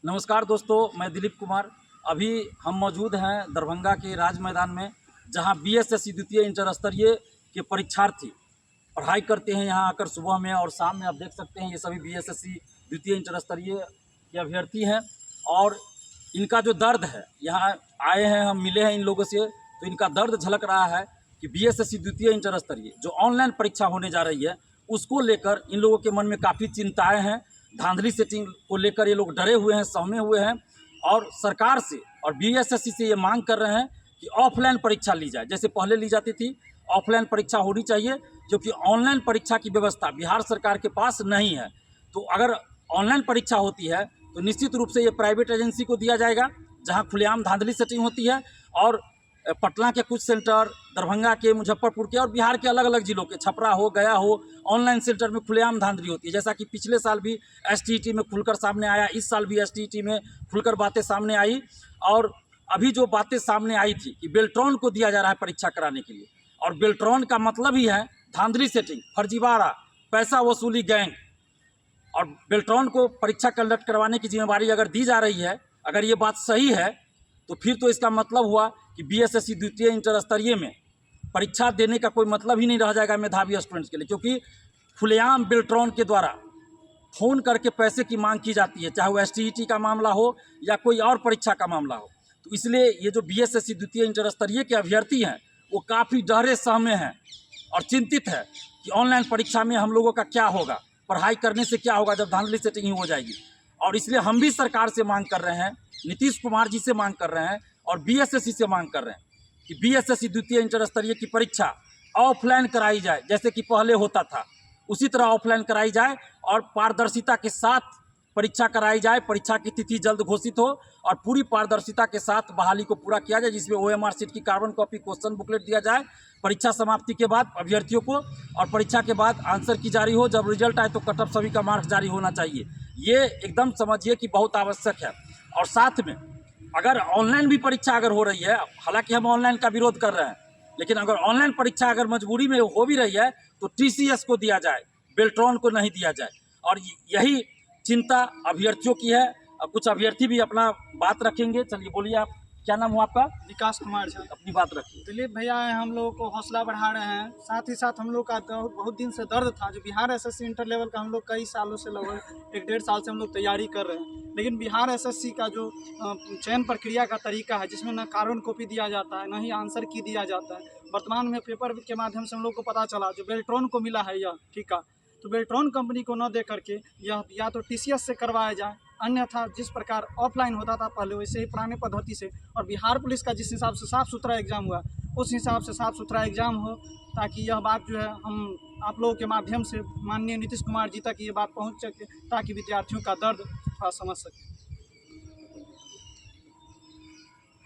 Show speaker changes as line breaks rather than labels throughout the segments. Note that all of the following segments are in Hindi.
नमस्कार दोस्तों, मैं दिलीप कुमार। अभी हम मौजूद हैं दरभंगा के राज मैदान में, जहां बीएसएससी द्वितीय इंटर स्तरीय के परीक्षार्थी पढ़ाई करते हैं। यहां आकर सुबह में और शाम में आप देख सकते हैं, ये सभी बीएसएससी द्वितीय इंटर स्तरीय के अभ्यर्थी हैं। और इनका जो दर्द है, यहाँ आए हैं, हम मिले हैं इन लोगों से, तो इनका दर्द झलक रहा है कि बीएसएससी द्वितीय इंटर स्तरीय जो ऑनलाइन परीक्षा होने जा रही है, उसको लेकर इन लोगों के मन में काफ़ी चिंताएँ हैं। धांधली सेटिंग को लेकर ये लोग डरे हुए हैं, सहमे हुए हैं और सरकार से और बीएसएससी से ये मांग कर रहे हैं कि ऑफलाइन परीक्षा ली जाए, जैसे पहले ली जाती थी। ऑफलाइन परीक्षा होनी चाहिए, क्योंकि ऑनलाइन परीक्षा की व्यवस्था बिहार सरकार के पास नहीं है। तो अगर ऑनलाइन परीक्षा होती है तो निश्चित रूप से ये प्राइवेट एजेंसी को दिया जाएगा, जहाँ खुलेआम धांधली सेटिंग होती है। और पटना के कुछ सेंटर, दरभंगा के, मुजफ्फरपुर के और बिहार के अलग अलग जिलों के, छपरा हो, गया हो, ऑनलाइन सेंटर में खुलेआम धांधली होती है। जैसा कि पिछले साल भी एसटीईटी में खुलकर सामने आया, इस साल भी एसटीईटी में खुलकर बातें सामने आई। और अभी जो बातें सामने आई थी कि बेल्ट्रॉन को दिया जा रहा है परीक्षा कराने के लिए, और बेल्ट्रॉन का मतलब ही है धांधली सेटिंग, फर्जीवाड़ा, पैसा वसूली गैंग। और बेल्ट्रॉन को परीक्षा कंडक्ट करवाने की जिम्मेदारी अगर दी जा रही है, अगर ये बात सही है, तो फिर तो इसका मतलब हुआ कि बीएसएससी द्वितीय इंटर स्तरीय में परीक्षा देने का कोई मतलब ही नहीं रह जाएगा मेधावी स्टूडेंट्स के लिए, क्योंकि खुलेआम बेल्ट्रॉन के द्वारा फ़ोन करके पैसे की मांग की जाती है, चाहे वो एसटीईटी का मामला हो या कोई और परीक्षा का मामला हो। तो इसलिए ये जो बीएसएससी द्वितीय इंटर स्तरीय के अभ्यर्थी हैं, वो काफ़ी डरे सहमे हैं और चिंतित है कि ऑनलाइन परीक्षा में हम लोगों का क्या होगा, पढ़ाई करने से क्या होगा जब धांधली सेटिंग ही हो जाएगी। और इसलिए हम भी सरकार से मांग कर रहे हैं, नीतीश कुमार जी से मांग कर रहे हैं और बीएसएससी से मांग कर रहे हैं कि बीएसएससी द्वितीय इंटर स्तरीय की परीक्षा ऑफलाइन कराई जाए, जैसे कि पहले होता था उसी तरह ऑफलाइन कराई जाए और पारदर्शिता के साथ परीक्षा कराई जाए। परीक्षा की तिथि जल्द घोषित हो और पूरी पारदर्शिता के साथ बहाली को पूरा किया जाए, जिसमें ओएमआर शीट की कार्बन कॉपी, क्वेश्चन बुकलेट दिया जाए परीक्षा समाप्ति के बाद अभ्यर्थियों को, और परीक्षा के बाद आंसर की जारी हो। जब रिजल्ट आए तो कट ऑफ सभी का मार्क्स जारी होना चाहिए। ये एकदम समझिए कि बहुत आवश्यक है। और साथ में अगर ऑनलाइन भी परीक्षा अगर हो रही है, हालांकि हम ऑनलाइन का विरोध कर रहे हैं, लेकिन अगर ऑनलाइन परीक्षा अगर मजबूरी में हो भी रही है तो टीसीएस को दिया जाए, बेल्ट्रॉन को नहीं दिया जाए। और यही चिंता अभ्यर्थियों की है। कुछ अभ्यर्थी भी अपना बात रखेंगे। चलिए बोलिए, आप क्या नाम हुआ आपका?
विकास कुमार झा।
अपनी बात रखिए।
दिलीप भैया हम लोगों को हौसला बढ़ा रहे हैं, साथ ही साथ हम लोग का बहुत दिन से दर्द था। जो बिहार एसएससी इंटर लेवल का हम लोग कई सालों से, लगभग 1-1.5 साल से हम लोग तैयारी कर रहे हैं, लेकिन बिहार एसएससी का जो चयन प्रक्रिया का तरीका है, जिसमें न कार्बन कॉपी दिया जाता है, न ही आंसर की दिया जाता है। वर्तमान में पेपर के माध्यम से हम लोग को पता चला जो बेल्ट्रॉन को मिला है यह ठीका, तो बेल्ट्रॉन कंपनी को न दे करके यह या तो टीसीएस से करवाया जाए, अन्यथा जिस प्रकार ऑफलाइन होता था पहले वैसे ही पुराने पद्धति से, और बिहार पुलिस का जिस हिसाब से साफ़ सुथरा एग्ज़ाम हुआ उस हिसाब से साफ़ सुथरा एग्ज़ाम हो, ताकि यह बात जो है हम आप लोगों के माध्यम से माननीय नीतीश कुमार जी तक ये बात पहुंच सके, ताकि विद्यार्थियों का दर्द थोड़ा समझ सके।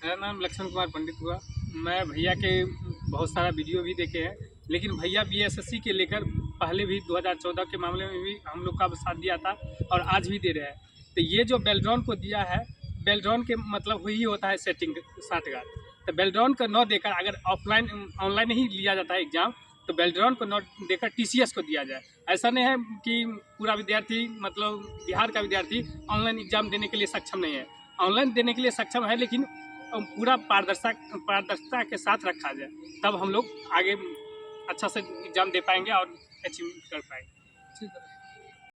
मेरा नाम लक्ष्मण कुमार पंडित हुआ। मैं भैया के बहुत सारा वीडियो भी देखे हैं, लेकिन भैया बीएसएससी के लेकर पहले भी 2014 के मामले में भी हम लोग का साथ दिया था और आज भी दे रहे हैं। तो ये जो बेल्ट्रॉन को दिया है, बेल्ट्रॉन के मतलब ही होता है सेटिंग साठगांठ। तो बेल्ट्रॉन को न देकर अगर ऑनलाइन ही लिया जाता है एग्ज़ाम, तो बेल्ट्रॉन को न देकर टीसीएस को दिया जाए। ऐसा नहीं है कि पूरा विद्यार्थी, मतलब बिहार का विद्यार्थी ऑनलाइन एग्ज़ाम देने के लिए सक्षम नहीं है। ऑनलाइन देने के लिए सक्षम है, लेकिन पूरा पारदर्शिता के साथ रखा जाए, तब हम लोग आगे अच्छा से एग्ज़ाम दे पाएंगे और अचीव कर पाएंगे।